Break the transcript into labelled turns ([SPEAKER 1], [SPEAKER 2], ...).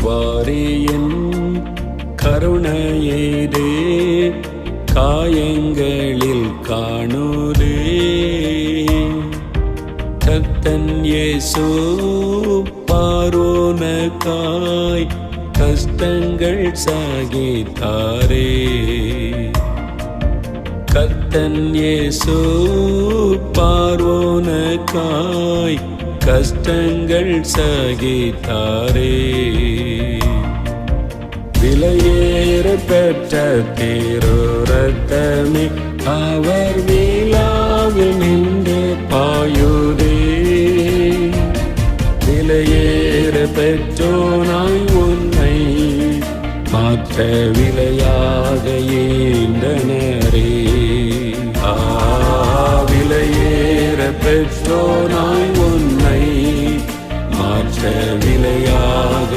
[SPEAKER 1] Warrior கருணையேதே காயங்களில் காணுதே. கர்த்தன் இயேசு பார்வோனுக்காய் கஷ்டங்கள் சகித்தாரே. கர்த்தன் இயேசு பார்வோனுக்காய் கஷ்டங்கள் சகித்தாரே. விலையேற பெற்ற திரு ரத்தமே அவர் விழாவில் நின்று பாயுதே. விலையேற பெற்றோனாய் உன்னை மாற்ற விலையாக ஈந்தனரே. விலையேற பெற்றோனாய் உன்னை மாற்ற விலையாக